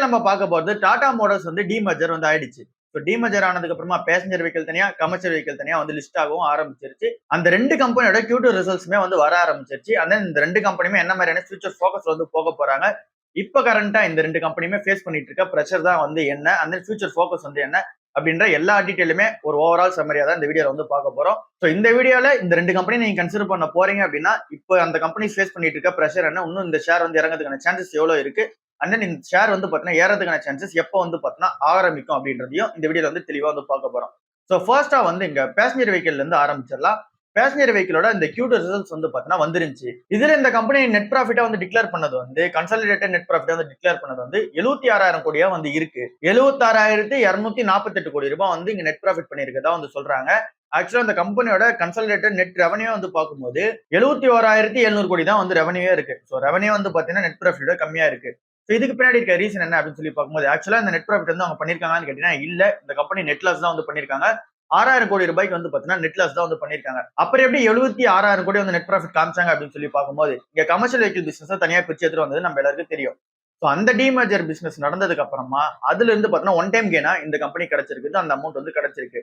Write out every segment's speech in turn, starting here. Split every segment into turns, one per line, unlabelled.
நம்ம பார்க்க போறது டாடா மோட்டார்ஸ் வந்து டிமர்ஜர் வந்து ஆயிடுச்சு. ஸோ டிமர்ஜர் ஆனதுக்கு அப்புறமா பேசஞ்சர் வெஹிக்கிள் தனியா, கமர்ஷியல் வெஹிக்கிள் தனியா வந்து லிஸ்ட் ஆகவும் ஆரம்பிச்சிருச்சு. அந்த 2 கம்பெனியோட Q2 ரிசல்ட்ஸ்மே வந்து வர ஆரம்பிச்சிருச்சு. அந்த இந்த 2 கம்பெனியுமே என்ன மாதிரியான ஃபியூச்சர் ஃபோக்கஸ்ல வந்து போக போறாங்க. இப்ப கரண்டா இந்த 2 கம்பெனியுமே ஃபேஸ் பண்ணிட்டு இருக்க பிரஷர் தான் வந்து என்ன, அந்த ஃபியூச்சர் ஃபோக்கஸ் வந்து என்ன அப்படின்ற எல்லா டீட்டெயிலுமே ஒரு ஓவரால் சம்மரியா தான் இந்த வீடியோல வந்து பார்க்க போறோம். ஸோ இந்த வீடியோல இந்த 2 கம்பெனி நீங்க கன்சிடர் பண்ண போறீங்க அப்படின்னா, இப்போ அந்த கம்பெனி ஃபேஸ் பண்ணிட்டு இருக்க பிரஷர் என்ன, இன்னும் இந்த ஷேர் வந்து இறங்கிறதுக்கான சான்சஸ் எவ்வளவு இருக்கு, அண்ட் தென் இந்த ஷேர் வந்து பாத்தீங்கன்னா ஏறதுக்கான சான்சஸ் எப்போ வந்து பாத்தீங்கன்னா ஆரம்பிக்கும் அப்படின்றதையும் இந்த வீடியோல வந்து தெளிவா வந்து பார்க்க போறோம். ஸோ ஃபர்ஸ்டா வந்து இங்க பேசஞ்சர் வெஹிக்கிள்ல இருந்து ஆரம்பிச்சிடலாம். பேசஞ்சர் வெஹிக்கிளோட இந்த Q2 ரிசல்ட்ஸ் வந்து பாத்தீங்கன்னா வந்துருச்சு. இதுல இந்த கம்பெனி நெட் ப்ராஃபிட்டா வந்து டிக்ளேர் பண்ணது வந்து கன்சாலிடேட்டட் நெட் ப்ராஃபிட்டா வந்து டிக்ளேர் பண்ணது வந்து 76,000 கோடியா வந்து இருக்கு. 76,247 கோடி ரூபாய் வந்து இங்க நெட் ப்ராஃபிட் பண்ணிருக்கதா வந்து சொல்றாங்க. ஆக்சுவலா இந்த கம்பெனியோட கன்சாலிடேட்டட் நெட் ரெவன்யூ வந்து பார்க்கும்போது 71,700 கோடி தான் வந்து ரெவன்யூவே இருக்கு. ஸோ ரெவன்யூ வந்து பாத்தீங்கன்னா நெட் ப்ராஃபிட்டோட கம்மியா இருக்கு. இதுக்கு பின்னாடி இருக்க ரீசன் என்ன அப்படின்னு சொல்லி பார்க்கும்போது, ஆக்சுவலா இந்த நெட் ப்ராஃபிட் வந்து அவங்க பண்ணிருக்காங்கன்னு கேட்டீங்கன்னா இல்ல, இந்த கம்பெனி நெட் லாஸ் தான் வந்து பண்ணிருக்காங்க. 6,000 கோடி ரூபாய்க்கு வந்து பாத்தீங்கன்னா நெட் லாஸ் தான் வந்து பண்ணிருக்காங்க. அப்புறம் எப்படி 76,000 கோடி வந்து நெட் ப்ராஃபிட் காமிச்சாங்க அப்படின்னு சொல்லி பார்க்கும்போது, இங்க கமர்ஷியல் வெஹிக்கிள் பிசினஸ் தனியா பிரிச்சு எடுத்துட்டு வந்தது நம்ம எல்லாருக்கும் தெரியும். ஸோ அந்த டிமர்ஜர் பிசினஸ் நடந்ததுக்கு அப்புறமா அதுல இருந்து பாத்தீங்கன்னா ஒன் டைம் கெயினா இந்த கம்பெனி கிடைச்சிருக்கு, அந்த அமௌண்ட் வந்து கிடைச்சிருக்கு.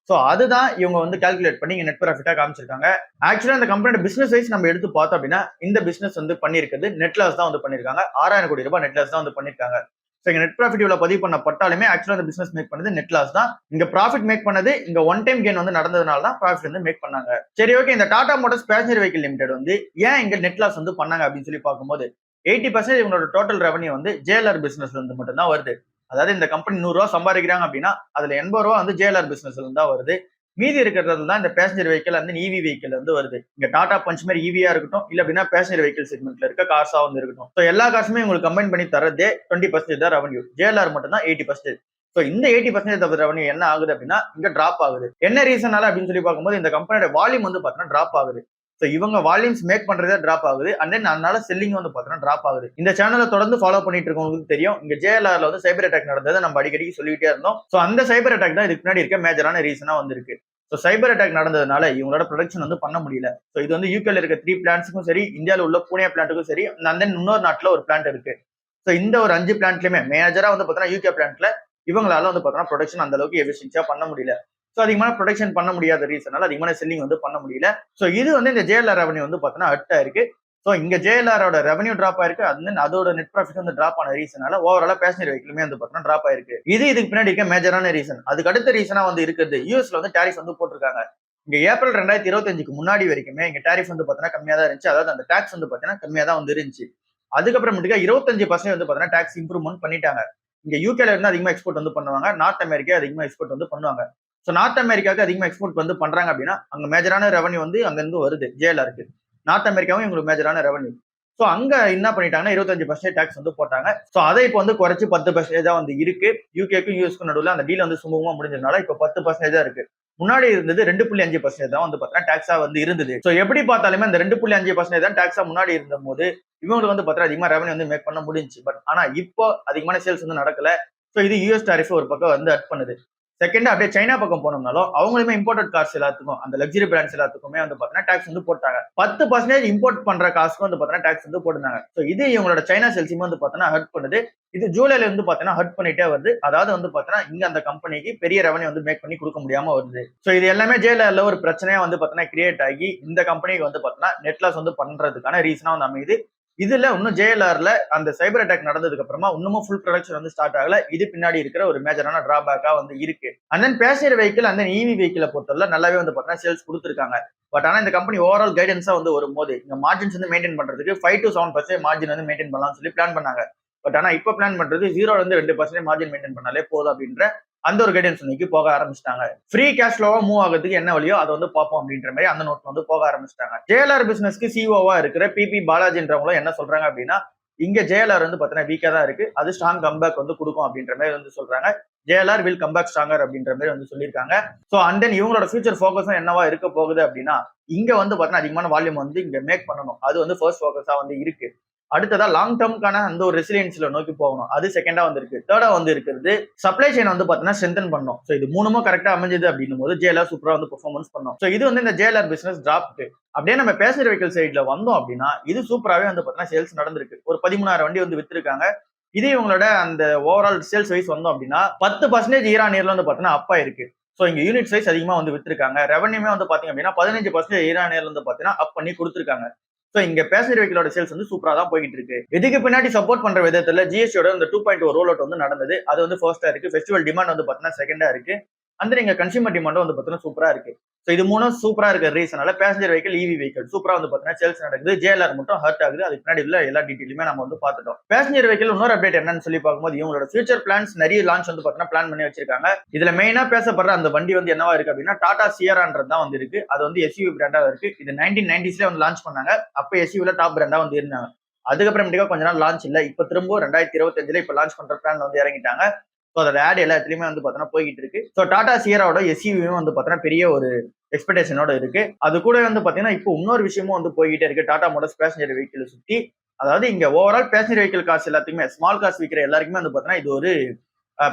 சோ அதுதான் இவங்க வந்து கால்குலேட் பண்ணி நெட் ப்ராஃபிட்டா காமிச்சிருக்காங்க. ஆக்சுவலா இந்த கம்பெனியோட பிசினஸ் வைஸ் நம்ம எடுத்து பார்த்தோம் அப்படின்னா, இந்த பிசினஸ் வந்து பண்ணிருக்கிறது நெட் லாஸ் தான் வந்து பண்ணிருக்காங்க. 6,000 கோடி ரூபாய் நெட் லாஸ் தான் வந்து பண்ணிருக்காங்க. சோ இங்க நெட் ப்ராஃபிட் இவ்வளவு பதிவு பண்ணப்பட்டாலுமே ஆக்சுவலா இந்த பிசினஸ் மேக் பண்ணது நெட் லாஸ் தான். இங்க ப்ராஃபிட் மேக் பண்ணது இங்க ஒன் டைம் கெயின் வந்து நடந்ததுனால தான் ப்ராஃபிட் வந்து மேக் பண்ணாங்க. சரி, ஓகே, இந்த Tata motors passenger vehicle limited வந்து ஏன் இங்க நெட் லாஸ் வந்து பண்ணாங்க அப்படின்னு சொல்லி பார்க்கும்போது, 80% இவங்களோட டோட்டல் ரெவன்யூ வந்து JLR பிசினஸ்ல இருந்து மட்டும் தான் வருது. அதாவது இந்த கம்பெனி 100 ரூபாய் சம்பாதிக்கிறாங்க அப்படின்னா அதுல 80 ரூபாய் வந்து JLR பிசினஸ்ல இருந்து தான் வருது. மீதி இருக்கிறது தான் இந்த பேசஞ்சர் வெஹிக்கிள் அந்த EV வெஹிக்கிள் வந்து வருது. இங்க டாடா பஞ்ச் மாதிரி EV-யா இருக்கட்டும், இல்ல அப்படின்னா பேசஞ்சர் வெஹிக்கிள் செக்மெண்ட்ல இருக்க கார்ஸா வந்து இருக்கட்டும். ஸோ எல்லா காசுமே உங்களுக்கு கம்பைன் பண்ணி தரதே 20% தான் ரெவன்யூ. JLR மட்டும் தான் 80%. ஸோ இந்த 80% ஆஃப் ரெவன்யூ என்ன ஆகுது அப்படின்னா இங்க டிராப் ஆகுது. என்ன ரீசனால அப்படின்னு சொல்லி பார்க்கும்போது, இந்த கம்பெனியோட வால்யூம் வந்து பாத்தீங்கன்னா டிராப் ஆகுது. ஸோ இவங்க வால்யூம்ஸ் மேக் பண்றதே டிராப் ஆகுது, அண்ட் தென் அதனால செல்லிங் வந்து பாத்தீங்கன்னா டிராப் ஆகுது. இந்த சேனலை தொடர்ந்து ஃபாலோ பண்ணிட்டு இருக்கவங்களுக்கு தெரியும், இங்க JLRல வந்து சைபர் அட்டாக் நடந்தது நம்ம அடிக்கடி சொல்லிட்டே இருந்தோம். ஸோ அந்த சைபர் அட்டாக் தான் இதுக்கு பின்னாடி இருக்க மேஜரான ரீசனா வந்து இருக்கு. ஸோ சைபர் அட்டாக் நடந்ததுனால இவங்களோட ப்ரொடக்ஷன் வந்து பண்ண முடியல. ஸோ இது வந்து யூகேல இருக்க 3 பிளான்ட்ஸுக்கும் சரி, இந்தியாவில் உள்ள பூனே பிளான்ட்டுக்கும் சரி, அண்ட் தென் இன்னொரு நாட்டுல ஒரு பிளான்ட் இருக்கு. ஸோ இந்த ஒரு 5 பிளான்ட்லயுமே மேஜரா வந்து பாத்தீங்கன்னா யூகே பிளான்ட்ல இவங்களால வந்து பாத்தீங்கன்னா ப்ரொடக்ஷன் அந்த அளவுக்கு எஃபிஷியன்சியா பண்ண முடியல. ஸோ அதிகமான ப்ரொடக்ஷன் பண்ண முடியாத ரீசனால அதிகமான செல்லிங் வந்து பண்ண முடியல. ஸோ இது வந்து இந்த JLR ரெவன்யூ வந்து பாத்தீங்கன்னா ஹர்ட் ஆயிருக்கு. ஸோ இங்க JLRோட ரெவன்யூ டிராப் ஆயிருக்கு, அதோட நெட் ப்ராஃபிட் வந்து டிராப் ஆன ரீசனால ஓவராலா பேசஞ்சர் வெஹிக்கிளுமே வந்து பாத்தீங்கன்னா டிராப் ஆயிருக்கு. இதுக்கு பின்னாடி இருக்க மேஜரான ரீசன். அதுக்கு அடுத்த ரீசனா வந்து இருக்கிறது யூஎஸ்ல வந்து டாரிஃப் வந்து போட்டிருக்காங்க. இங்க ஏப்ரல் 2025க்கு முன்னாடி வரைக்குமே இங்க டாரிஃப் வந்து பாத்தீங்கன்னா கம்மியா தான் இருந்துச்சு. அதாவது அந்த டாக்ஸ் வந்து பாத்தீங்கன்னா கம்மியா தான் வந்து இருந்துச்சு. அதுக்கப்புறமேட்டுக்கா 25% வந்து பாத்தீங்கன்னா டாக்ஸ் இம்ப்ரூவ்மெண்ட் பண்ணிட்டாங்க. இங்க யூகேல இருந்து அதிகமா எக்ஸ்போர்ட் வந்து பண்ணுவாங்க, நார்த் அமெரிக்கா அதிகமா எக்ஸ்போர்ட் வந்து பண்ணுவாங்க. ஸோ நார்த் அமெரிக்காவுக்கு அதிகமா எக்ஸ்போர்ட் வந்து பண்றாங்க அப்படின்னா அங்க மேஜரான ரெவன்யூ வந்து அங்க இருந்து வருது JLRக்கு. நார்த் அமெரிக்காவும் இவங்களுக்கு மேஜரான ரெவன்யூ. ஸோ அங்க என்ன பண்ணிட்டாங்கன்னா 25% டாக்ஸ் வந்து போட்டாங்க. ஸோ அதை இப்போ வந்து குறைச்சு 10% வந்து இருக்கு. யூகேக்கும் யூஎஸ்க்கும் நடுவில் அந்த டீல் வந்து சுமூகமா முடிஞ்சதுனால இப்போ 10% தான் இருக்கு. முன்னாடி இருந்தது 2.5% தான் வந்து பாத்தீங்கன்னா டாக்ஸா வந்து இருந்தது. ஸோ எப்படி பார்த்தாலுமே அந்த 2.5% தான் டாக்ஸா முன்னாடி இருந்த போது இவங்களுக்கு வந்து பாத்தீங்கன்னா அதிகமா ரெவன்யூ வந்து மேக் பண்ண முடிஞ்சு. பட் ஆனா இப்போ அதிகமான சேல்ஸ் வந்து நடக்கல. ஸோ இது யூஎஸ் டாரிஃப் ஒரு பக்கம் வந்து அட் பண்ணுது. செகண்ட் அப்படியே சைனா பக்கம் போனோம்னாலும் அவங்களுமே இம்போர்ட்டட் கார்ஸ் எல்லாத்துக்கும் அந்த லக்ஸரி பிராண்ட்ஸ் எல்லாத்துக்குமே வந்து பாத்தீங்கன்னா டாக்ஸ் வந்து போட்டாங்க. 10% இம்போர்ட் பண்ற காசுக்கு வந்து பாத்தீங்கன்னா டாக்ஸ் வந்து போட்டுருந்தாங்க. ஸோ இது இவங்களோட சைனா சேல்ஸுமே வந்து பாத்தீங்கன்னா ஹர்ட் பண்ணுது. இது ஜூலைல இருந்து பாத்தீங்கன்னா ஹர்ட் பண்ணிட்டே வருது. அதாவது வந்து பாத்தீங்கன்னா இங்க அந்த கம்பெனிக்கு பெரிய ரெவன்யூ வந்து மேக் பண்ணி கொடுக்க முடியாம வருது. ஸோ இது எல்லாமே JLRல ஒரு பிரச்சனையா வந்து பாத்தீங்கன்னா கிரியேட் ஆகி இந்த கம்பெனிக்கு வந்து பாத்தீங்கன்னா நெட் லாஸ் வந்து பண்றதுக்கான ரீசனா வந்து அமையுது. இதுல இன்னும் JLRல அந்த சைபர் அட்டாக் நடந்ததுக்கு அப்புறமா இன்னமும் ஃபுல் ப்ரொடக்ஷன் வந்து ஸ்டார்ட் ஆகல. இது பின்னாடி இருக்கிற ஒரு மேஜரான டிராபேக்கா வந்து இருக்கு. அண்ட் தென் பேசஞ்சர் வெஹிக்கிள் அந்த EV வெஹிக்கிளை பொறுத்தவரை நல்லாவே வந்து பாத்தீங்கன்னா சேல்ஸ் கொடுத்துருக்காங்க. பட் ஆனா இந்த கம்பெனி ஓவரால் கைடன்ஸா வந்து வரும்போது இந்த மார்ஜின்ஸ் வந்து மெயின்டைன் பண்றதுக்கு 5 to 7% மார்ஜின் வந்து மெயின்டைன் பண்ணலாம்னு சொல்லி பிளான் பண்ணாங்க. பட் ஆனா இப்ப பிளான் பண்றது 0-2% மார்ஜின் மெயின்டைன் பண்ணாலே போதும் அப்படின்ற அந்த ஒரு கைடன்ஸ் நோக்கி போக ஆரம்பிச்சிட்டாங்க. ஃப்ரீ கேஷ் ஃப்ளோவா மூவ் ஆகிறதுக்கு என்ன வழியோ அதை வந்து பார்ப்போம் அப்படின்ற மாதிரி அந்த நோட்ல வந்து போக ஆரம்பிச்சிட்டாங்க. JLR பிசினஸ்க்கு சிஓவா இருக்கிற PP பாலாஜின்றவங்களும் என்ன சொல்றாங்க அப்படின்னா, இங்க JLR வந்து பாத்தீங்கன்னா வீக்கா தான் இருக்கு, அது ஸ்ட்ராங் கம்பேக் வந்து கொடுக்கும் அப்படின்ற மாதிரி வந்து சொல்றாங்க. JLR வில் கம்பேக் ஸ்ட்ராங்கர் அப்படின்ற மாதிரி வந்து சொல்லியிருக்காங்க. ஸோ அண்ட் தென் இவங்களோட ஃபியூச்சர் ஃபோக்கஸும் என்னவா இருக்க போகுது அப்படின்னா, இங்க வந்து பாத்தீங்கன்னா அதிகமான வால்யூம் வந்து இங்க மேக் பண்ணணும், அது வந்து ஃபர்ஸ்ட் ஃபோக்கஸா வந்து இருக்கு. அடுத்ததா லாங் டேர்ம்க்கான அந்த ஒரு ரெசிலியன்ஸ்ல நோக்கி போகணும், அது செகண்டா வந்து இருக்கு. தேர்டா வந்து இருக்கிறது சப்ளை செயின் வந்து பாத்தீங்கன்னா ஸ்ட்ரென்தன் பண்ணணும். ஸோ இது மூணுமும் கரெக்டா அமைஞ்சது அப்படின்னும் போது JLR சூப்பரா வந்து பெர்ஃபார்மன்ஸ் பண்ணும். ஸோ இது வந்து இந்த JLR பிசினஸ் டிராப்ட். அப்படியே நம்ம பேசஞ்சர் வெஹிக்கிள் சைட்ல வந்தோம் அப்படின்னா இது சூப்பராகவே வந்து பாத்தீங்கன்னா சேல்ஸ் நடந்திருக்கு. ஒரு 13,000 வண்டி வந்து வித்திருக்காங்க. இதே இவங்களோட அந்த ஓவரால் சேல்ஸ் வைஸ் வந்தோம் அப்படின்னா 10% ஈரானியர்ல வந்து பாத்தீங்கன்னா அப்பா இருக்கு. ஸோ இங்க யூனிட் சைஸ் அதிகமா வந்து வித்திருக்காங்க. ரெவன்யூமே வந்து பாத்தீங்க அப்படின்னா 15% ஈரானியர்ல வந்து பாத்தீங்கன்னா அப் பண்ணி கொடுத்துருக்காங்க. ஸோ இங்க பேசஞ்சர் வெஹிக்கிளோட சேல்ஸ் வந்து சூப்பரா தான் போயிட்டு இருக்கு. இதுக்கு பின்னாடி சப்போர்ட் பண்ற விதத்துல ஜிஎஸ்டியோட இந்த 2.0 ரோல் அவுட் வந்து நடந்தது. அது வந்து ஃபர்ஸ்டா இருக்கு. ஃபெஸ்டிவல் டிமாண்ட் வந்து பாத்தீங்கன்னா செகண்டா இருக்கு. அந்த நீங்க கன்சியூமர் டிமாண்டும் வந்து பாத்தீங்கன்னா சூப்பரா இருக்கு. ஸோ இது மூணும் சூப்பரா இருக்கிற ரீசனால பேசஞ்சர் வெஹிக்கிள் இவி வெஹிக்கிள் சூப்பரா வந்து பாத்தீங்கன்னா சேல்ஸ் நடக்குது. ஜேஎல்ஆர் மட்டும் ஹர்ட் ஆகுது. அதுக்கு பின்னாடி உள்ள எல்லா டீட்டெயிலுமே நம்ம வந்து பாத்துட்டோம். பேசஞ்சர் வெஹிக்கிள் இன்னொரு அப்டேட் என்னன்னு சொல்லி பார்க்கும்போது இவங்களோட ஃபியூச்சர் பிளான்ஸ் நிறைய லான்ச் வந்து பாத்தீங்கன்னா பிளான் பண்ணி வச்சிருக்காங்க. இதுல மெயினா பேசப்படுற அந்த வண்டி வந்து என்னவா இருக்கு அப்படின்னா டாடா சியரான்றது தான் வந்து இருக்கு. அது வந்து எஸ்யூவி பிராண்டா இருக்கு. இது 1990s வந்து லான்ச் பண்ணாங்க. அப்ப எஸ்யூவில டாப் பிராண்டா வந்து இருந்தாங்க. அதுக்கப்புறமேட்டுக்கா கொஞ்ச நாள் லான்ச் இல்ல. இப்ப திரும்ப 2025 இப்ப லான்ச் பண்ற பிளான் வந்து இறங்கிட்டாங்க. ஸோ அதோட ஆட் எல்லா இடத்துலயுமே வந்து பாத்தீங்கன்னா போய்கிட்டு இருக்கு. ஸோ டாடா சியராவோட எஸ்யூவியும் வந்து பாத்தீங்கன்னா பெரிய ஒரு எக்ஸ்பெக்டேஷனோட இருக்கு. அது கூட வந்து பாத்தீங்கன்னா இப்போ இன்னொரு விஷயமும் வந்து போய்கிட்டே இருக்கு. டாடா மோட்டார்ஸ் பேசஞ்சர் வெஹிக்கிள் சுத்தி. அதாவது இங்க ஓவரால் பேசஞ்சர் வெஹிக்கிள் காசு எல்லாத்துக்குமே ஸ்மால் காசு விற்கிற எல்லாருக்குமே வந்து பாத்தீங்கன்னா இது ஒரு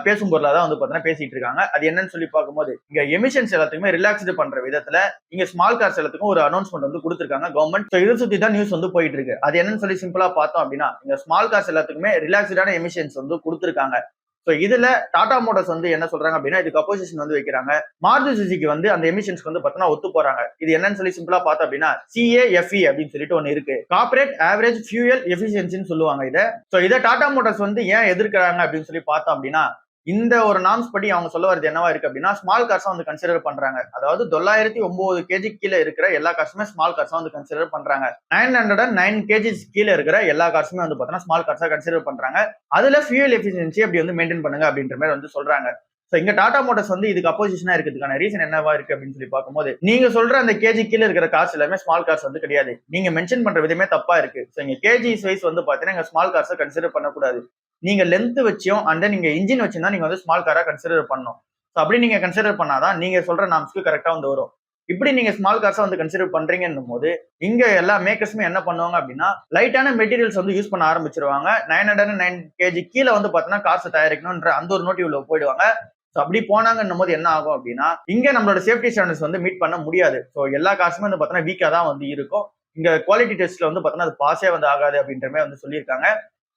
பேசும் பொருளா தான் வந்து பாத்தீங்கன்னா பேசிட்டு இருக்காங்க. அது என்னன்னு சொல்லி பார்க்கும்போது இங்க எமிஷன்ஸ் எல்லாத்துக்குமே ரிலாக்ஸ்டு பண்ற விதத்துல இங்க ஸ்மால் கார்ஸ் எல்லாத்துக்கும் ஒரு அனௌன்ஸ்மெண்ட் வந்து கொடுத்திருக்காங்க கவர்மெண்ட். ஸோ இதை சுத்தி தான் நியூஸ் வந்து போயிட்டு இருக்கு. அது என்னன்னு சொல்லி சிம்பிளா பார்த்தோம் அப்படின்னா இங்க ஸ்மால் கார்ஸ் எல்லாத்துக்குமே ரிலாக்ஸ்டான எமிஷன்ஸ் வந்து கொடுத்திருக்காங்க. ஸோ இதுல டாடா மோட்டார்ஸ் வந்து என்ன சொல்றாங்க அப்படின்னா இதுக்கு அப்போசிஷன் வந்து வைக்கிறாங்க. மாருதி சுசுகி வந்து அந்த எமிஷன்ஸ்க்கு வந்து பார்த்தீங்கன்னா ஒத்து போறாங்க. இது என்னன்னு சொல்லி சிம்பிளா பார்த்தோம் அப்படின்னா CAFE அப்படின்னு சொல்லிட்டு ஒன்னு இருக்கு. கார்பரேட் ஆவரேஜ் ஃபியூயல் எஃபிஷியன்சின்னு சொல்லுவாங்க இதை. ஸோ இதை டாடா மோட்டார்ஸ் வந்து ஏன் எதிர்க்கிறாங்க அப்படின்னு சொல்லி பார்த்தோம் அப்படின்னா இந்த ஒரு நார்ம்ஸ் படி அவங்க சொல்ல வரது என்னவா இருக்கு அப்படின்னா ஸ்மால் கார்ஸா வந்து கன்சிடர் பண்றாங்க. அதாவது 909 கேஜி கீழே இருக்கிற எல்லா கார்ஸுமே ஸ்மால் கார்ஸா வந்து கன்சிடர் பண்றாங்க. 909 கேஜிஸ் கீழே இருக்கிற எல்லா கார்ஸுமே வந்து பாத்தீங்கன்னா ஸ்மால் கார்ஸா கன்சிடர் பண்றாங்க. அதுல ஃபியூல் எஃபிஷியன்சி அப்படி வந்து மெயின்டைன் பண்ணுங்க அப்படின்ற மாதிரி வந்து சொல்றாங்க. சோ இங்க டாடா மோட்டார்ஸ் வந்து இதுக்கு அப்போசிஷனா இருக்கிறதுக்கான ரீசன் என்னவா இருக்கு அப்படின்னு சொல்லி பார்க்கும்போது நீங்க சொல்ற அந்த கேஜி கீழே இருக்கிற கார்ஸ் எல்லாமே ஸ்மால் கார்ஸ் வந்து கிடையாது. நீங்க மென்ஷன் பண்ற விதமே தப்பா இருக்கு. சோ இங்க கேஜி வைஸ் வந்து பாத்தீங்கன்னா இங்க ஸ்மால் கார்ஸை கன்சிடர் பண்ணக்கூடாது. நீங்க லென்த் வச்சியும் அண்ட் தென் நீங்க இன்ஜின் வச்சும் தான் நீங்க வந்து ஸ்மால் காரா கன்சிடர் பண்ணணும். ஸோ அப்படி நீங்க கன்சிடர் பண்ணாதான் நீங்க சொல்ற நாம்ஸ்க்கு கரெக்டா வந்து வரும். இப்படி நீங்க ஸ்மால் கார்ஸா வந்து கன்சிடர் பண்றீங்கன்னும் போது இங்க எல்லா மேக்கர்ஸுமே என்ன பண்ணுவாங்க அப்படின்னா லைட்டான மெட்டீரியல்ஸ் வந்து யூஸ் பண்ண ஆரம்பிச்சிருவாங்க. 909 கேஜி கீழே வந்து பாத்தீங்கன்னா கார்ஸ் தயாரிக்கணும்ன்ற அந்த ஒரு நோட்டிவ்ல போயிடுவாங்க. ஸோ அப்படி போனாங்கன்னும் போது என்ன ஆகும் அப்படின்னா இங்க நம்மளோட சேஃப்டி ஸ்டாண்டர்ட்ஸ் வந்து மீட் பண்ண முடியாது. ஸோ எல்லா கார்ஸுமே வந்து பாத்தீங்கன்னா வீக்கா தான் வந்து இருக்கும். இங்க குவாலிட்டி டெஸ்ட்ல வந்து பாத்தீங்கன்னா அது பாஸே வந்து ஆகாது அப்படின்ற மாதிரி வந்து சொல்லியிருக்காங்க.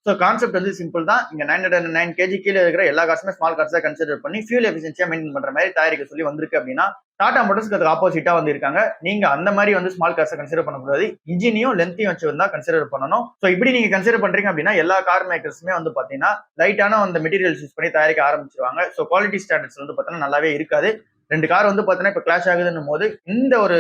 ஸோ கான்செப்ட் வந்து சிம்பிள் தான். இங்க 909 கேஜி கீழே இருக்கிற எல்லா காசுமே ஸ்மால் கார்ஸா கன்சிடர் பண்ணி ஃபியூல் எஃபிஷியன்சியா மெயின்டைன் பண்ற மாதிரி தயாரிக்க சொல்லி வந்திருக்கு அப்படின்னா டாடா மோட்டர்ஸ்க்கு அதுக்கு ஆப்போசிட்டா வந்து இருக்காங்க. நீங்க அந்த மாதிரி வந்து ஸ்மால் கார்ஸை கன்சிடர் பண்ணக்கூடாது. இன்ஜினையும் லென்த்தையும் வச்சிருந்தா கன்சிடர் பண்ணணும். ஸோ இப்படி நீங்க கன்சிடர் பண்றீங்க அப்படின்னா எல்லா கார் மேக்கர்ஸுமே வந்து பாத்தீங்கன்னா லைட்டான அந்த மெட்டீரியல்ஸ் யூஸ் பண்ணி தயாரிக்க ஆரம்பிச்சிருவாங்க. ஸோ குவாலிட்டி ஸ்டாண்டர்ட்ஸ் வந்து பாத்தீங்கன்னா நல்லாவே இருக்காது. ரெண்டு கார் வந்து பாத்தீங்கன்னா இப்ப கிளாஷ் ஆகுதுன்னும் போது இந்த ஒரு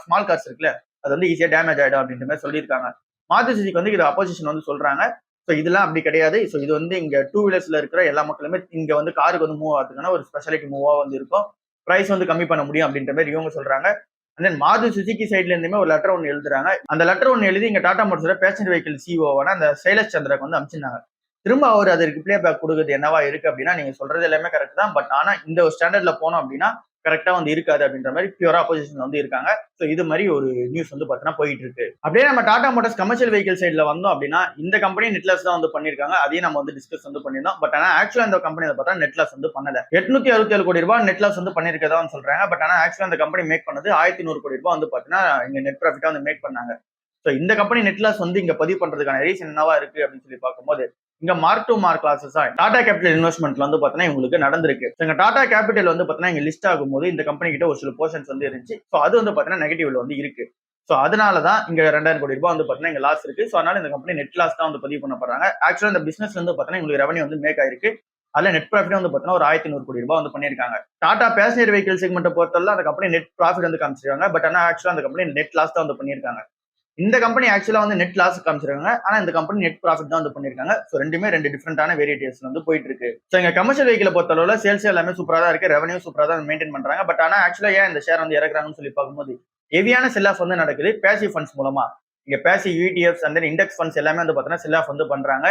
ஸ்மால் கார்ஸ் இருக்குல்ல அது வந்து ஈஸியா டேமேஜ் ஆயிடும் அப்படின்ற மாதிரி சொல்லியிருக்காங்க. மாருதி சுசுகி வந்து இது அப்போசிஷன் வந்து சொல்றாங்க. ஸோ இதெல்லாம் அப்படி கிடையாது. ஸோ இது வந்து இங்க 2 வீலர்ஸ்ல இருக்கிற எல்லா மக்களுமே இங்க வந்து காருக்கு வந்து மூவ் ஆகுதுக்கான ஒரு ஸ்பெஷாலிட்டி மூவா வந்து இருக்கும். பிரைஸ் வந்து கம்மி பண்ண முடியும் அப்படின்ற மாதிரி இவங்க சொல்றாங்க. அண்ட் தென் மாருதி சுசுகி சைட்ல இருந்துமே ஒரு லெட்டர் ஒன்று எழுதுறாங்க. அந்த லெட்டர் ஒன்று எழுதி இங்க டாடா மோட்டார்ஸோட பேசஞ்சர் வெஹிக்கிள் சிஓவான அந்த சைலேஷ் சந்திராக்கு வந்து அனுப்பிச்சிருந்தாங்க. திரும்ப அவர் அதுக்கு ரிப்ளை பேக் கொடுக்குறது என்னவா இருக்கு அப்படின்னா நீங்க சொல்றது எல்லாமே கரெக்ட் தான். பட் ஆனா இந்த ஒரு ஸ்டாண்டர்ட்ல போனோம் அப்படின்னா கரெக்டா வந்து இருக்காது அப்படின்ற மாதிரி பியூரா அப்போசிஷன் வந்து இருக்காங்க. ஸோ இது மாதிரி ஒரு நியூஸ் வந்து பாத்தீங்கன்னா போயிட்டு இருக்கு. அப்படியே நம்ம டாடா மோட்டார்ஸ் கமர்ஷியல் வெஹிக்கிள் சைட்ல வந்தோம் அப்படின்னா இந்த கம்பெனி நெட்லாஸ் தான் வந்து பண்ணிருக்காங்க. அதையும் நம்ம வந்து டிஸ்கஸ் வந்து பண்ணிருந்தோம். பட் ஆனா ஆக்சுவலா இந்த கம்பெனி பார்த்தா நெட்லாஸ் வந்து பண்ணல. 867 கோடி ரூபாய் நெட்லாஸ் வந்து பண்ணிருக்கதா சொல்றாங்க. பட் ஆனா ஆக்சுவலா இந்த கம்பெனி மேக் பண்ணது 1100 கோடி ரூபாய் வந்து பாத்தீங்கன்னா இங்க நெட் ப்ராஃபிட்டா வந்து மேக் பண்ணாங்க. ஸோ இந்த கம்பெனி நெட்லாஸ் வந்து இங்க பதிவு பண்றதுக்கான ரீசன் என்னவா இருக்கு அப்படின்னு சொல்லி பார்க்கும்போது இங்க mark to mark losses Tata capital இன்வெஸ்ட்மெண்ட்ல வந்து பாத்தீங்கன்னா உங்களுக்கு நடந்திருக்கு. இங்க டாடா கேபிட்டல் வந்து பாத்தீங்கன்னா இங்க லிஸ்ட் ஆகும்போது இந்த கம்பெனி கிட்ட ஒரு சில போர்ஷன்ஸ் வந்து இருந்துச்சு. ஸோ அது வந்து பாத்தீங்கன்னா நெகட்டிவ்ல வந்து இருக்கு. ஸோ அதனாலதான் இங்க 2000 கோடி ரூபாய் வந்து பாத்தீங்கன்னா இங்க லாஸ் இருக்கு. ஸோ அதனால இந்த கம்பெனி நெட் லாஸ் தான் வந்து பதிவு பண்ண போறாங்க. ஆக்சுவலா இந்த பிசினஸ்ல வந்து பாத்தீங்கன்னா உங்களுக்கு ரெவன்யூ வந்து மேக் ஆயிருக்கு. அதுல நெட் ப்ராஃபிட் வந்து பாத்தீங்கன்னா ஒரு 1100 கோடி ரூபாய் வந்து பண்ணிருக்காங்க. டாடா பேசஞ்சர் வெஹிக்கிள் செக்மெண்ட் பொறுத்தவரை அந்த கம்பெனி நெட் ப்ராஃபிட் வந்து காமிச்சிருக்காங்க. பட் ஆனா ஆக்சுவலா அந்த கம்பெனி நெட் லாஸ் தான் வந்து பண்ணிருக்காங்க. இந்த கம்பெனி ஆக்சுவலா வந்து நெட் லாஸ் காமிச்சிருக்காங்க. ஆனா இந்த கம்பெனி நெட் ப்ராஃபிட் தான் வந்து பண்ணிருக்காங்க. ஸோ ரெண்டுமே ரெண்டு டிஃபரெண்டான வேரியேட்டிவ்ஸ் வந்து போயிட்டு இருக்கு. ஸோ இங்க கமர்ஷியல் வெஹிக்கிள் பொறுத்தளவுல சேல்ஸ் எல்லாமே சூப்பரா தான் இருக்கு. ரெவன்யூ சூப்பரா தான் மெயின்டைன் பண்றாங்க. பட் ஆனா ஆக்சுவலா ஏன் இந்த ஷேர் வந்து இறக்குறாங்கன்னு சொல்லி பார்க்கும்போது ஹெவியான செல் ஆஃப் வந்து நடக்குது பேசிவ் ஃபண்ட்ஸ் மூலமா. இங்க passive ETF and then index funds எல்லாமே வந்து பாத்தீங்கன்னா செல் ஆஃப் வந்து பண்றாங்க.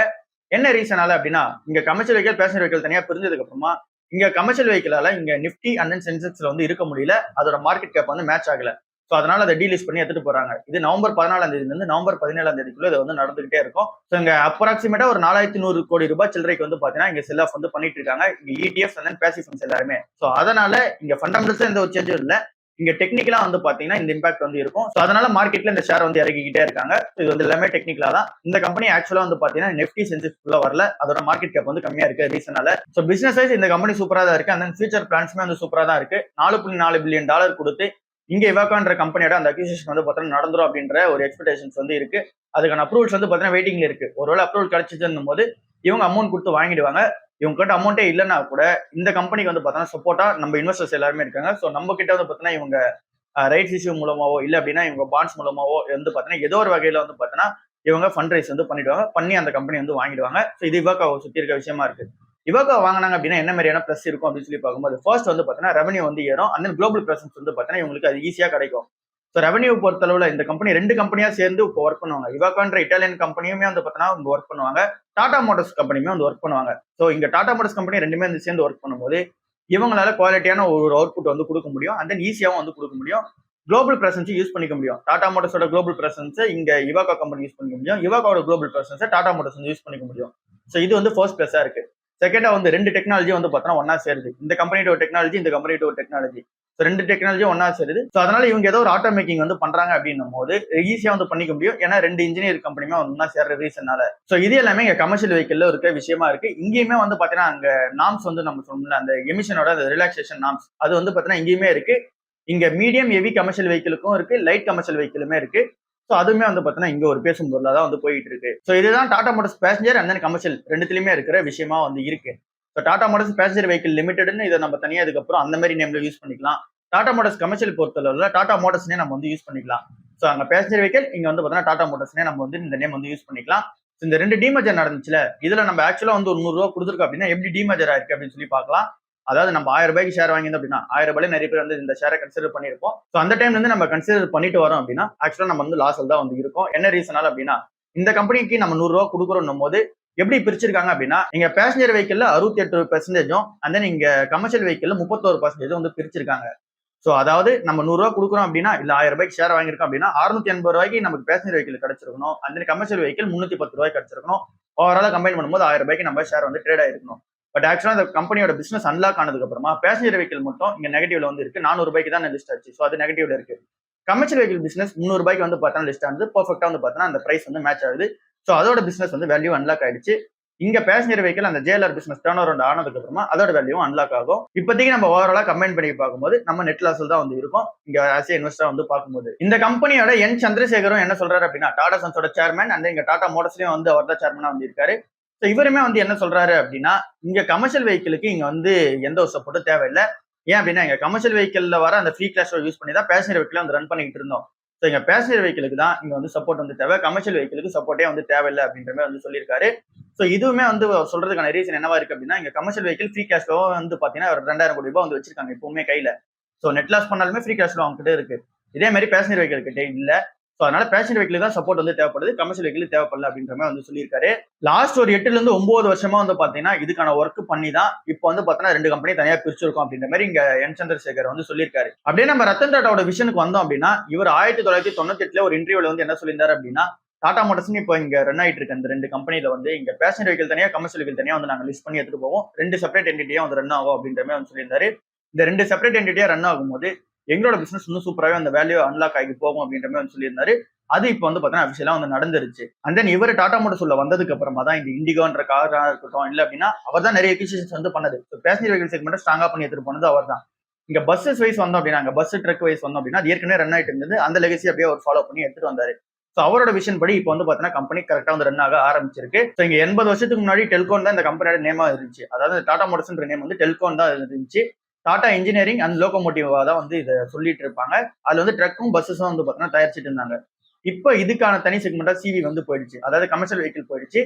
என்ன ரீசனால அப்படின்னா இங்க கமர்ஷியல் வெஹிக்கிள் பேசஞ்சர் வெஹிக்கிள் தனியா பிரிஞ்சதுக்கு அப்புறமா இங்க கமர்ஷியல் வெஹிக்கிளால இங்க நிப்டி அண்ட் தென் சென்செக்ஸ்ல வந்து இருக்க முடியல. அதோட மார்க்கெட் கேப் வந்து மேட்ச் ஆகல. ஸோ அதனால அதை டீலிஸ்ட் பண்ணி எடுத்துட்டு போறாங்க. இது நவம்பர் 14ஆம் தேதியிலிருந்து நவம்பர் 17ஆம் தேதிக்குள்ள இது வந்து நடந்துகிட்டே இருக்கும். ஸோ இங்க அப்ராக்சிமேட்டா ஒரு 4100 கோடி ரூபாய் சில்லறைக்கு வந்து பாத்தீங்கன்னா இங்க செல் ஆஃப் வந்து பண்ணிட்டு இருக்காங்க. இங்க ETF and then passive funds எல்லாருமே. ஸோ அதனால இங்க ஃபண்டமெண்டல்ஸ் எந்த ஒரு சேஞ்சும் இல்லை. இங்க டெக்னிக்கலா வந்து பாத்தீங்கன்னா இந்த இம்பாக்ட் வந்து இருக்கும். ஸோ அதனால மார்க்கெட்ல இந்த ஷேர் வந்து இறக்கிக்கிட்டே இருக்காங்க. இது வந்து எல்லாமே டெக்னிக்கலா தான். இந்த கம்பெனி ஆக்சுவலா வந்து பாத்தீங்கன்னா நெஃப்டி சென்செக்ஸ்குள்ள வரல. அதோட மார்க்கெட் கேப் வந்து கம்மியா இருக்கு ரீசனால. ஸோ பிசினஸ் வைஸ் இந்த கம்பெனி சூப்பரா தான் இருக்கு. அந்த ஃபியூச்சர் பிளான்ஸ்மே வந்து சூப்பரா தான் இருக்கு. $4.4 பில்லியன் கொடுத்து இங்க இவாகான்ற கம்பெனியோட அந்த அக்யூசியேஷன் வந்து பாத்தீங்கன்னா நடந்துரும் அப்படின்ற ஒரு எக்ஸ்பெக்டேஷன்ஸ் வந்து இருக்கு. அதுக்கான அப்ரூவல்ஸ் வந்து பாத்தீங்கன்னா வெயிட்டிங்ல இருக்கு. ஒருவேளை அப்ரூவல் கிடைச்சிச்சுன்னும் போது இவங்க அமௌண்ட் கொடுத்து வாங்கிடுவாங்க. இவங்க கிட்ட அமௌண்ட்டே இல்லைன்னா கூட இந்த கம்பெனிக்கு வந்து பாத்தீங்கன்னா சப்போர்ட்டா நம்ம இன்வெஸ்டர்ஸ் எல்லாருமே இருக்காங்க. ஸோ நம்ம கிட்ட வந்து பாத்தீங்கன்னா இவங்க ரைட்ஸ் இஷ்யூ மூலமாவோ இல்ல அப்படின்னா இவங்க பாண்ட்ஸ் மூலமாவோ வந்து பாத்தீங்கன்னா ஏதோ ஒரு வகையில வந்து பாத்தீங்கன்னா இவங்க ஃபண்ட் ரைஸ் வந்து பண்ணிடுவாங்க. பண்ணி அந்த கம்பெனி வந்து வாங்கிடுவாங்க. ஸோ இது இவாக்காவை சுத்தி இருக்க விஷயமா இருக்கு. இவாக்கா வாங்கினாங்க அப்படின்னா என்ன மாதிரியான ப்ளஸ் இருக்கும் அப்படின்னு சொல்லி பார்க்கும்போது ஃபர்ஸ்ட் வந்து பாத்தீங்கன்னா ரெவன்யூ வந்து ஏறும். அந்த குளோபல் பிரசன்ஸ் வந்து பாத்தீங்கன்னா இவங்களுக்கு அது ஈஸியா கிடைக்கும். ஸோ ரெவன்யூ பொறுத்தளவுல இந்த கம்பெனி 2 கம்பெனியா சேர்ந்து இப்போ ஒர்க் பண்ணுவாங்க. இவாக்கான்ற இட்டாலியன் கம்பெனியுமே வந்து பாத்தீங்கன்னா இங்க ஒர்க் பண்ணுவாங்க. டாடா மோட்டர்ஸ் கம்பெனியுமே வந்து ஒர்க் பண்ணுவாங்க. ஸோ இங்க டாடா மோட்டர்ஸ் கம்பெனி ரெண்டுமே வந்து சேர்ந்து ஒர்க் பண்ணும்போது இவங்களால குவாலிட்டியான ஒரு அவுட்புட் வந்து கொடுக்க முடியும். அண்ட் தென் ஈஸியாவும் வந்து கொடுக்க முடியும். குளோபல் பிரசன்ஸ் யூஸ் பண்ணிக்க முடியும். டாடா மோட்டர்ஸோட குளோபல் பிரசன்ஸ் இங்க இவாகா கம்பெனி யூஸ் பண்ணிக்க முடியும். இவாகாவோட குளோபல் பிரசன்ஸ் டாடா மோட்டர்ஸ் வந்து யூஸ் பண்ணிக்க முடியும். ஸோ இது வந்து ஃபர்ஸ்ட் பிளஸா இருக்கு. செகண்டா வந்து 2 டெக்னாலஜி வந்து பார்த்தோன்னா ஒன்னா சேருது. இந்த கம்பெனியோட ஒரு டெக்னாலஜி, இந்த கம்பெனியோட ஒரு டெக்னாலஜி. ஸோ 2 டெக்னாலஜியும் ஒன்னா சேருது. ஸோ அதனால இவங்க ஏதோ ஒரு ஆட்டோ மேக்கிங் வந்து பண்றாங்க அப்படின்னும் போது ஈஸியா வந்து பண்ணிக்க முடியும். ஏன்னா 2 இன்ஜினியர் கம்பெனியுமே ஒன்னா சேர்ற ரீசனால. ஸோ இது எல்லாமே இங்க கமர்ஷியல் வெஹிக்கிள்ல இருக்க விஷயமா இருக்கு. இங்கேயுமே வந்து பாத்தீங்கன்னா அங்க நாம்ஸ் வந்து நம்ம சொன்னோம்ல அந்த எமிஷனோட அந்த ரிலாக்சேஷன் நாம்ஸ் அது வந்து பாத்தீங்கன்னா இங்கேயுமே இருக்கு. இங்க மீடியம் ஹெவி கமர்ஷியல் வெஹிக்கிளுக்கும் இருக்கு, லைட் கமர்ஷியல் வெஹிக்கிளுமே இருக்கு. ஸோ அதுவுமே வந்து பாத்தீங்கன்னா இங்க ஒரு பேசும் பொருளா தான் வந்து போயிட்டு இருக்கு. ஸோ இதுதான் Tata motors passenger and then commercial ரெண்டுத்திலுமே இருக்கிற விஷயமா வந்து இருக்கு. So Tata motors passenger vehicle லிமிடெட்னு இதை நம்ம தனியா அதுக்கப்புறம் அந்த மாதிரி நேம்ல யூஸ் பண்ணிக்கலாம். டாடா மோட்டர்ஸ் கமர்ஷியல் பொறுத்தளவுல டாடா மோட்டர்ஸ்னே நம்ம வந்து யூஸ் பண்ணிக்கலாம். ஸோ அங்க பேசஞ்சர் வெஹிக்கிள் இங்க வந்து பாத்தீங்கன்னா டாடா மோட்டர்ஸ்னே நம்ம வந்து இந்த நேம் வந்து யூஸ் பண்ணிக்கலாம். இந்த 2 டிமர்ஜர் நடந்துச்சுல இதுல நம்ம ஆக்சுவலா வந்து ஒரு $100 கொடுத்துருக்கோம் அப்படின்னா எப்படி டிமர்ஜர் ஆயிருக்கு அப்படின்னு சொல்லி பார்க்கலாம். அதாவது நம்ம ₹1000 ஷேர் வாங்கியிருந்தோம் அப்படின்னா ₹1000 நிறைய பேர் வந்து இந்த ஷேரை கன்சிடர் பண்ணிருப்போம். ஸோ அந்த டைம்ல இருந்து நம்ம கன்சிடர் பண்ணிட்டு வரோம் அப்படின்னா ஆக்சுவலா நம்ம வந்து லாஸ்ல தான் வந்து இருக்கும். என்ன ரீசனால அப்படின்னா இந்த கம்பெனிக்கு நம்ம $100 கொடுக்குறோம் போது எப்படி பிரிச்சிருக்காங்க அப்படின்னா இங்க பேசஞ்சர் வெஹிக்கிள்ல 68% அண்ட் தென் இங்க கமர்ஷியல் வெஹிக்கிள்ல 31% வந்து பிரிச்சிருக்காங்க. ஸோ அதாவது நம்ம $100 கொடுக்குறோம் அப்படின்னா இல்ல ₹1000 ஷேர் வாங்கியிருக்கோம் அப்படின்னா ₹680 நமக்கு பேசஞ்சர் வெஹிக்கிள் கிடைச்சிருக்கணும். அண்ட் தென் கமர்ஷியல் வெஹிக்கிள் ₹310 கிடைச்சிருக்கணும். ஓவராலா கம்பைன் பண்ணும்போது ₹1000 நம்ம ஷேர் வந்து ட்ரேட் ஆயிருக்கணும். பட் ஆக்சுவலா இந்த கம்பெனியோட பிசினஸ் அன்லாக் ஆனதுக்கு அப்புறமா பேசஞ்சர் வெஹிக்கிள் மட்டும் இங்க நெகட்டிவ்ல வந்து இருக்கு. ₹400 தான் லிஸ்ட் ஆச்சு. ஸோ அது நெகட்டிவ்ல இருக்கு. கமர்ஷியல் வெஹிக்கிள் பிசினஸ் ₹300 வந்து பார்த்தா லிஸ்ட் ஆனது பர்ஃபெக்டா வந்து பார்த்தா அந்த பிரைஸ் வந்து மேட்ச் ஆகுது. ஸோ அதோட பிசினஸ் வந்து வேல்யூ அன்லாக் ஆயிடுச்சு. இங்க பேசஞ்சர் வெஹிக்கிள் அந்த ஜேஎல்ஆர் பிசினஸ் டர்ன் அரௌண்ட் ஆனதுக்கு அப்புறமா அதோட வேல்யூ அன்லாக் ஆகும். இப்போதைக்கு நம்ம ஓவராலா கம்பைன் பண்ணி பார்க்கும்போது நம்ம நெட் லாஸ்ல தான் வந்து இருக்கும். இங்க ஆஸ் ஏ இன்வெஸ்டர் வந்து பார்க்கும்போது இந்த கம்பெனியோட என் சந்திரசேகரும் என்ன சொல்றாரு அப்படின்னா டாடா சன்ஸோட சேர்மன் அண்ட் இங்க டாடா மோட்டர்ஸ்லயும் வந்து அவர் தான் சேர்மனா வந்து இருக்காரு. ஸோ இவருமே வந்து என்ன சொல்றாரு அப்படின்னா இங்க கமர்ஷியல் வெஹிக்கிளுக்கு இங்க வந்து எந்த ஒரு சப்போர்ட்டும் தேவையில்லை. ஏன் அப்படின்னா இங்க கமர்ஷியல் வெஹிக்கிள்ல வர அந்த ஃப்ரீ கிளாஸ் யூஸ் பண்ணி தான் பேசஞ்சர் வெஹிக்கிள் வந்து ரன் பண்ணிட்டு இருந்தோம். ஸோ இங்க பேசஞ்சர் வெஹிக்கிளுக்கு தான் இங்க வந்து சப்போர்ட் வந்து தேவை, கமர்ஷியல் வெஹிக்கிளுக்கு சப்போர்ட்டே வந்து தேவையில்லை அப்படின்ற மாதிரி வந்து சொல்லியிருக்காரு. ஸோ இதுவுமே வந்து சொல்றதுக்கான ரீசன் என்னவா இருக்கு அப்படின்னா இங்க commercial vehicle free cash flow வந்து பாத்தீங்கன்னா ஒரு ₹2000 கோடி வந்து வச்சிருக்காங்க எப்பவுமே கையில. ஸோ நெட் லாஸ் பண்ணாலுமே ஃப்ரீ கேஷ் ஃப்ளோ அவங்க கிட்ட இருக்கு. இதே மாதிரி பேசஞ்சர் வெஹிக்கிள் கிட்ட இல்ல. ஸோ அதனால பேசஞ்சர் வெஹிக்கிள் தான் சப்போர்ட் வந்து தேவைப்படுது, கமர்ஷியல் வெஹிக்கிள் தேவைப்படல அப்படின்ற மாதிரி வந்து சொல்லியிருக்காரு. லாஸ்ட் ஒரு 8ல இருந்து 9 வருஷமா வந்து பாத்தீங்கன்னா இதுக்கான ஒர்க் பண்ணி தான் இப்போ வந்து பாத்தீங்கன்னா 2 கம்பெனி தனியா பிரிச்சிருக்கும் அப்படின்ற மாதிரி இங்க என் சந்திரசேகர் வந்து சொல்லியிருக்காரு. அப்படியே நம்ம ரத்தன் டாட்டாவோட விஷனுக்கு வந்தோம் அப்படின்னா இவர் 1998ல ஒரு இன்டர்வியூல வந்து என்ன சொல்லியிருந்தாரு அப்படின்னா டாடா மோட்டர்ஸ் இப்போ இங்க ரன் ஆயிட்டு இருக்க இந்த 2 கம்பெனில வந்து இங்க பேசஞ்சர் வெஹிக்கிள் தனியா கமர்ஷியல் வெஹிக்கிள் தனியா வந்து நாங்க லிஸ்ட் பண்ணி எடுத்துட்டு போவோம். 2 செப்பரேட் என்டிட்டியா வந்து ரன் ஆகும் அப்படின்ற மாதிரி வந்து சொல்லியிருந்தாரு. இந்த 2 செப்பரேட் என்டிட்டியா ரன் ஆகும்போது எங்களோட பிசினஸ் இன்னும் சூப்பராகவே அந்த வேல்யூ அன்லாக் ஆகி போகும் அப்படின்ற மாதிரி வந்து சொல்லியிருந்தாரு. அது இப்போ வந்து பாத்தீங்கன்னா அபிஷியலா வந்து நடந்துருச்சு. அண்ட் தென் இவர் டாடா மோட்டர்ஸ் உள்ள வந்ததுக்கு அப்புறமா தான் இந்த இண்டிகோன்ற காரா இருக்கட்டும் இல்ல அப்படின்னா அவர் தான் நிறைய எக்யூசிஷன்ஸ் வந்து பண்ணது. பேசஞ்சர் வெஹிக்கிள் செக்மெண்ட் ஸ்ட்ராங்கா பண்ணி எடுத்துட்டு போனது அவர் தான். இங்க பஸ்ஸஸ் வைஸ் வந்தோம் அப்படின்னா பஸ் ட்ரக் வைஸ் வந்தோம் அப்படின்னா அது ஏற்கனவே ரன் ஆயிட்டு இருந்தது. அந்த லெகசி அப்படியே அவர் ஃபாலோ பண்ணி எடுத்துட்டு வந்தாரு. ஸோ அவரோட விஷன் படி இப்போ வந்து பாத்தீங்கன்னா கம்பெனி கரெக்டா வந்து ரன் ஆக ஆரம்பிச்சிருக்கு. ஸோ இங்க 80 வருஷத்துக்கு முன்னாடி டெல்கோன் தான் இந்த கம்பெனியோட நேமா இருந்துச்சு. அதாவது டாடா மோட்டர்ஸ்ன்ற நேம் வந்து டெல்கோன் தான் இருந்துச்சு. டாடா இன்ஜினியரிங் அண்ட் லோகோமோட்டிவா தான் வந்து இதை சொல்லிட்டு இருப்பாங்க. அதுல வந்து ட்ரக்கும் பஸ்ஸஸும் வந்து பாத்தீங்கன்னா தயாரிச்சிட்டு இருந்தாங்க. இப்போ இதுக்கான தனி செக்மெண்டா சிவி வந்து போயிடுச்சு, அதாவது கமர்ஷியல் வெஹிக்கிள் போயிடுச்சு.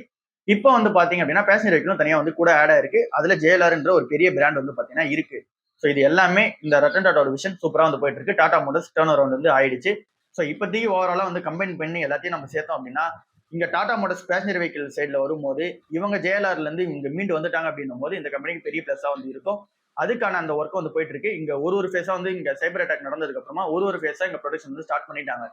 இப்போ வந்து பாத்தீங்க அப்படின்னா பேசஞ்சர் வெஹிக்கிளும் தனியா வந்து கூட ஆட் ஆயிருக்கு. அதுல ஜேஎல்ஆர்ன்ற ஒரு பெரிய பிராண்ட் வந்து பாத்தீங்கன்னா இருக்கு. ஸோ இது எல்லாமே இந்த ரத்தன் டாட்டாவோட விஷன் சூப்பரா வந்து போயிட்டு இருக்கு. டாடா மோட்டர்ஸ் டர்ன் அரௌண்ட் வந்து ஆயிடுச்சு. ஸோ இப்போதைக்கு ஓவராலா வந்து கம்பைன் பண்ணி எல்லாத்தையும் நம்ம சேர்த்தோம் அப்படின்னா இங்க டாடா மோட்டர்ஸ் பேசஞ்சர் வெஹிக்கிள் சைட்ல வரும்போது இவங்க ஜேஎல்ஆர்ல இருந்து இங்க மீண்டு வந்துட்டாங்க அப்படின்னும் போது இந்த கம்பெனிக்கு பெரிய பிளஸா வந்து இருக்கும். அதுக்கான அந்த ஒர்க் வந்து போயிட்டு இருக்கு. இங்க ஒரு ஃபேஸா வந்து இங்க சைபர் அட்டாக் நடந்ததுக்கு அப்புறமா ஒரு ஃபேஸா இங்க ப்ரொடக்ஷன் வந்து ஸ்டார்ட் பண்ணிட்டாங்க.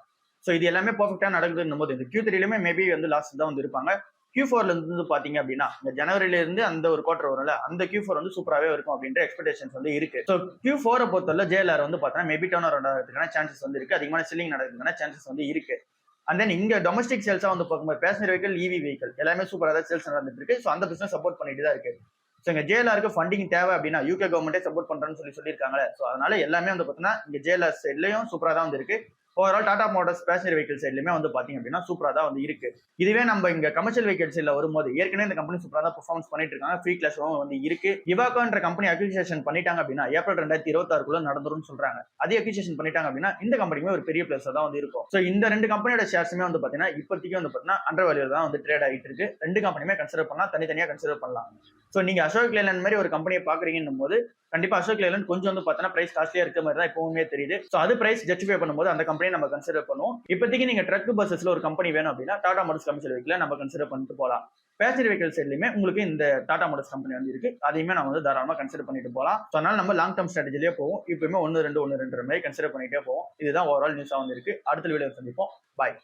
ஸோ இது எல்லாமே பர்ஃபெக்டா நடக்குதுன்னும் போது இந்த Q3லயுமே மேபி வந்து லாஸ்ட் தான் வந்து இருப்பாங்க. Q4ல இருந்து பாத்தீங்க அப்படின்னா இந்த ஜனவரில இருந்து அந்த ஒரு குவார்டர் வரும்ல, அந்த Q4 வந்து சூப்பராவே இருக்கும் அப்படின்ற எக்ஸ்பெக்டேஷன்ஸ் வந்து இருக்கு. ஸோ Q4 பொறுத்தவரை JLR வந்து பார்த்தீங்கன்னா மேபி டர்ன் அரௌண்ட் ஆகிறதுக்கான சான்சஸ் வந்து இருக்கு. அதிகமான செல்லிங் நடக்கிறதுக்கான சான்சஸ் வந்து இருக்கு. அண்ட் தென் இங்க டொமஸ்டிக் சேல்ஸா வந்து பார்க்கும்போது பேசஞ்சர் வெஹிக்கல், EV வெஹிக்கல் எல்லாமே சூப்பராக தான் சேல்ஸ் நடந்துட்டு இருக்கு. ஸோ அந்த பிசினஸ் சப்போர்ட் பண்ணிட்டு தான் இருக்கு. ஸோ இங்க JLRக்கு ஃபண்டிங் தேவை அப்படின்னா UK கவர்மெண்டே சப்போர்ட் பண்றேன்னு சொல்லியிருக்காங்க. ஸோ அதனால எல்லாமே வந்து பார்த்தீங்கன்னா இங்க JLR சைட்லயும் சூப்பரா தான் வந்து இருக்கு. Overall Tata motors passenger vehicle சைட்லயுமே வந்து பாத்தீங்க அப்படின்னா சூப்பரா தான் வந்து இருக்கு. இதுவே நம்ம இங்க கமர்ஷியல் வெஹிக்கல் சைட்ல வரும்போது ஏற்கனவே இந்த கம்பெனி சூப்பரா தான் பெர்ஃபார்மன்ஸ் பண்ணிட்டு இருக்காங்க. ஃப்ரீ கிளாஸும் வந்து இருக்கு. இவாகோன்ற கம்பெனி அக்விசிஷன் பண்ணிட்டாங்க அப்படின்னா ஏப்ரல் 2026 நடந்துரும் சொல்றாங்க. அதே அக்விசிஷன் பண்ணிட்டாங்க அப்படின்னா இந்த கம்பெனியுமே ஒரு பெரிய பிளேஸ் தான் வந்து இருக்கும். ஸோ இந்த ரெண்டு கம்பெனியோட ஷேர்ஸுமே வந்து பாத்தீங்கன்னா இப்போதைக்கு வந்து பாத்தீங்கன்னா அண்டர் வேல்யூ தான் வந்து ட்ரேட் ஆகிட்டு இருக்கு. ரெண்டு கம்பெனியுமே கன்சிடர் பண்ணலாம், தனித்தனியா கன்சிடர் பண்ணலாம். ஸோ நீங்க அசோக் லேலண்ட் மாதிரி ஒரு கம்பெனியை பாக்குறீங்கன்னும் போது கண்டிப்பா அசோக் லேலண்ட் கொஞ்சம் வந்து பார்த்தீங்கன்னா பிரைஸ் காஸ்ட்லியா இருக்க மாதிரி தான் இப்பவுமே தெரியுது. ஸோ அது பிரைஸ் ஜஸ்டிஃபை பண்ணும்போது அந்த கம்பெனியை நம்ம கன்சிடர் பண்ணுவோம். இப்போதைக்கு நீங்க ட்ரக் பஸ்ஸஸ்ல ஒரு கம்பெனி வேணும் அப்படின்னா டாடா மோட்டார்ஸ் கமர்ஷியல் வெஹிக்கிள் நம்ம கன்சிடர் பண்ணிட்டு போகலாம். பேசஞ்சர் வெஹிக்கிள் சைட்லயுமே உங்களுக்கு இந்த டாடா மோட்டார்ஸ் கம்பெனி வந்து இருக்கு. அதையுமே நம்ம வந்து தாராளமா கன்சிடர் பண்ணிட்டு போகலாம். ஸோ அதனால நம்ம லாங் டர்ம் ஸ்ட்ராட்டஜிலேயே போவோம். இப்பவுமே 1 2 1 2 மாதிரி கன்சிடர் பண்ணிட்டே போவோம். இதுதான் ஓவரால் நியூஸா வந்து இருக்கு. அடுத்த வீடியோ சந்திப்போம். பாய்.